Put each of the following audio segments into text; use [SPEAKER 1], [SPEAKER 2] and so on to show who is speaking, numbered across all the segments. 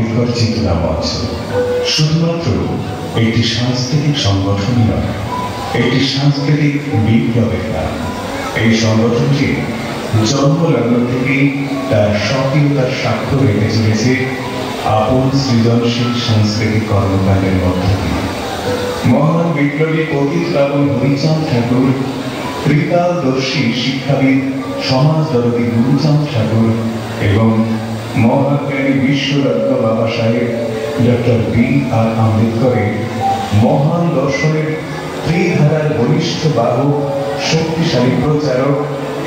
[SPEAKER 1] আম্বেদকর চেতনা মঞ্চ শুধুমাত্র একটি সাংস্কৃতিক সংগঠনই নয়, একটি সাংস্কৃতিক বিপ্লবের নাম। এই সংগঠনটি জন্মলগ্ন থেকেই তার সক্রিয়তার স্বাক্ষর রেখে চলেছে আপন সৃজনশীল সাংস্কৃতিক কর্মকাণ্ডের মধ্য দিয়ে। মহান বিপ্লবী পণ্ডিত বাবু হরিচাঁদ ঠাকুর, ত্রিকালদর্শী শিক্ষাবিদ সমাজদরদী গুরুচাঁদ ঠাকুর এবং মহাজ্ঞানী বিশ্বরত্ন বাবা সাহেব ডক্টর বি.আর. আম্বেদকরের মহান দর্শনের ত্রিধারার বলিষ্ঠ বাহক, শক্তিশালী প্রচারক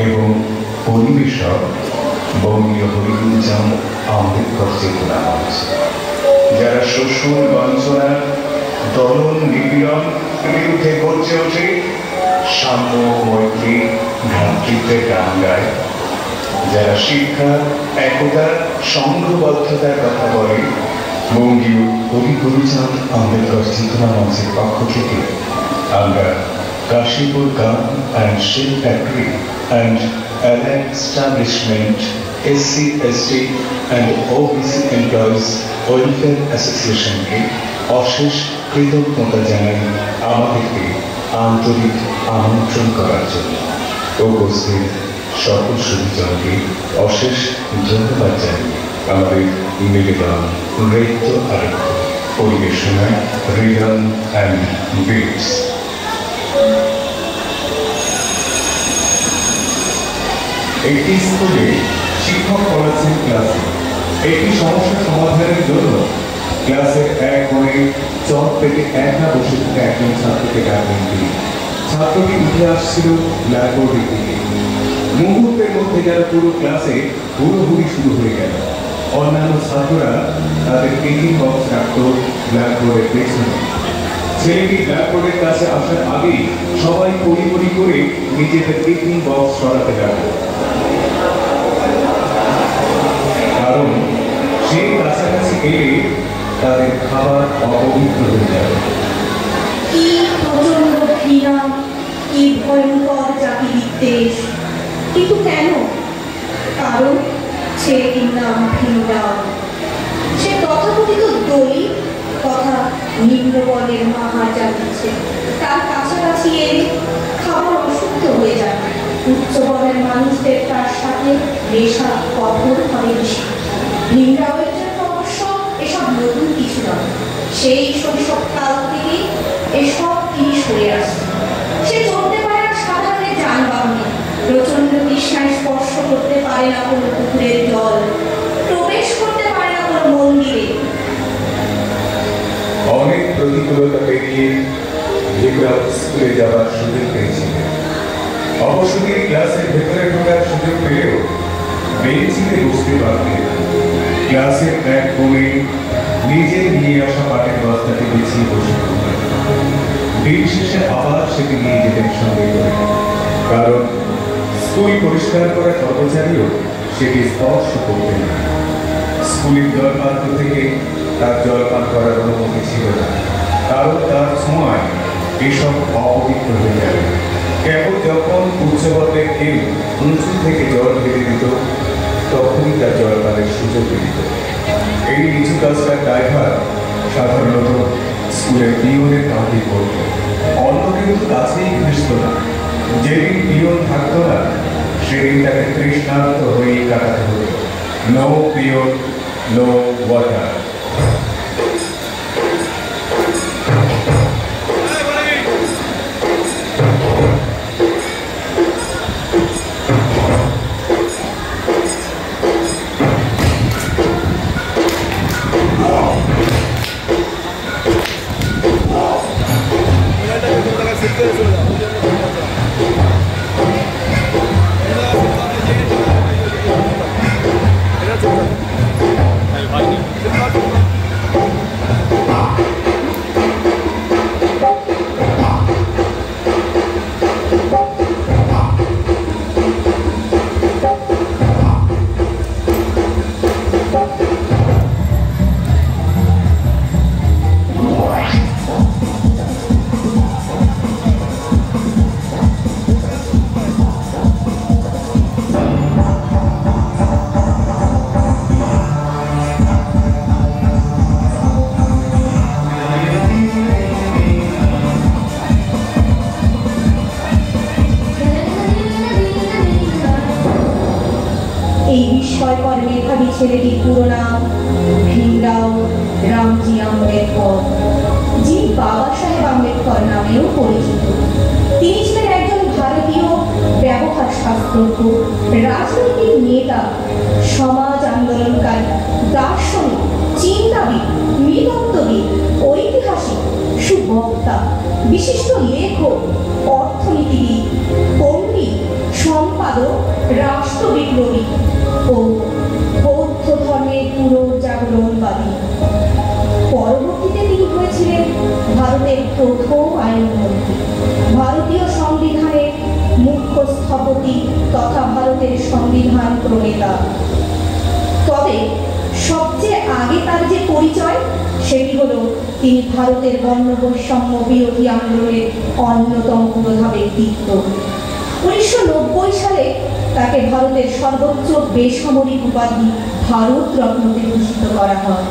[SPEAKER 1] এবং পরিবেশক বঙ্গীয় হরিচাঁদ আম্বেদকর চেতনা মঞ্চ, যারা শোষণ, বঞ্চনা, দমন, নিপীড়ন বিরুদ্ধে গর্জে ওঠে, সাম্য, মৈত্রী, ভ্রাতৃত্বের গান গায়, যারা শিক্ষা, একতা, সংঘবদ্ধতার কথা বলে। বঙ্গীয় কবি হরিচাঁদ আম্বেদকর চেতনা মঞ্চের পক্ষ থেকে আমরা Kashipur gun and shell factory and allied establishment SC, ST and OBC employees welfare অ্যাসোসিয়েশনকে অশেষ কৃতজ্ঞতা জানাই আমাদেরকে আন্তরিক আমন্ত্রণ করার জন্য। উপস্থিত সকল সুবিজনকে অশেষ ধন্যবাদ জানিয়ে আমাদের নিবেদন নৃত্য আরম্ভ, পরিবেশনায় রিদম অ্যান্ড বিটস।
[SPEAKER 2] একটি স্কুলে শিক্ষক পড়াচ্ছেন ক্লাসে। একটি সমস্যা সমাধানের জন্য ক্লাসের এক কোণে চট পেতে একা বসে থাকা একজন ছাত্রকে ডাকলেন তিনি। ছাত্রটি উঠে আসছিল ব্ল্যাকবোর্ডের দিকে। মুহূর্তের মধ্যে যেন পুরো ক্লাসে হুড়োহুড়ি শুরু হয়ে গেল। অন্যান্য ছাত্ররা তাদের টিফিন বক্স রাখত ব্ল্যাকবোর্ডের পেছনে। ছেলেটি ব্ল্যাকবোর্ডের কাছে আসার আগেই সবাই পরিপরি করে নিজেদের টিফিন বক্স সরাতে লাগলো, কারণ সেই কাছাকাছি এলে তাদের খাবার অপবিত্র হয়ে যাবে।
[SPEAKER 3] কি প্রচন্ড ঘৃণা, কি ভয়ঙ্কর জাতি বিদ্বেষ! কিন্তু কেন? কারণ ছেলেটির নাম ভীমরাও। সে তথাকথিত দলিত তথা নিম্নবর্ণের মাহার জানিয়েছে। তার কাছাকাছি এলে খাবার অশুদ্ধ হয়ে যায়। উচ্চবর্ণের মানুষদের তার সাথে মেশা কঠোরভাবে নিষেধ। ভীমরাওয়ের জন্য অবশ্য এসব নতুন কিছু নয়। সেই শৈশবকাল থেকে এসব তিনি সরে আসছে। সে চলতে পারে না সাধারণের যানবাহনে, প্রচন্ড তৃষ্ণায় স্পর্শ করতে পারে না কোনো পুকুরের জল, প্রবেশ করতে পারে না কোনো মন্দিরে।
[SPEAKER 2] অনেক প্রতিকূলতা পেরিয়ে ভীমরাও স্কুলে যাওয়ার সুযোগ পেয়েছিলেন। অবশ্য তিনি ক্লাসের ভেতরে ঢোকার সুযোগ পেলেও বেঞ্চিতে বসতে পারতেন। ক্লাসের এক কোণে নিজের নিয়ে আসা পাটের বস্তাটি বিছিয়ে বসে থাকতেন। দিন শেষে আবার সেটি নিয়ে যেতেন সঙ্গে করে, কারণ স্কুল পরিষ্কার করা কর্মচারীও সেটি স্পর্শ করতেন না। স্কুলের জলপাত্র থেকে তার জলপান করার অনুমতি ছিল না, কারণ তার সময় এসব অপবিত্র হয়ে যাবে। কেবল যখন উচ্চবর্ণের কেউ উঁচু থেকে জল ঢেলে দিত, তখনই তার জলপানের সুযোগ দিত। এই নিচু কাজটার ড্রাইভার সাধারণত স্কুলের পিয়নের কাঁধে পড়ত। অন্য কিন্তু কাছেই ঘেঁষত না। যেদিন পিয়ন থাকতো না, সেদিন তাকে তৃষ্ণার্ত হয়েই কাটাতে হতো। No peon, no water.
[SPEAKER 3] বিস্ময়কর মেধাবী ছেলেটির পুরো নাম ভীমরাও রামজি আম্বেদকর, যিনি বাবা সাহেব আম্বেদকর নামেও পরিচিত। তিনি ছিলেন একজন ভারতীয় ব্যবহার শাস্ত্রজ্ঞ, রাজনৈতিক নেতা, সমাজ আন্দোলনকারী, দার্শনিক, চিন্তাবিদ, নৃতত্ত্ববিদ, ঐতিহাসিক, সুবক্তা, বিশিষ্ট লেখক, অর্থনীতিবিদ, পণ্ডিত, সম্পাদক, রাষ্ট্রবিপ্লবী ও বৌদ্ধ ধর্মের পুনর্জাগরণবাদী। পরবর্তীতে তিনি হয়েছিলেন ভারতের প্রথম আইনমন্ত্রী, ভারতীয় সংবিধানের মুখ্য স্থপতি তথা ভারতের সংবিধান প্রণেতা। তবে সবচেয়ে আগে তার যে পরিচয় সেটি হলো তিনি ভারতের বর্ণবৈষম্য বিরোধী আন্দোলনের অন্যতম প্রধান ব্যক্তিত্ব। 1990 সালে তাকে ভারতের সর্বোচ্চ বেসামরিক উপাধি ভারত রত্নতে ভূষিত করা হয়।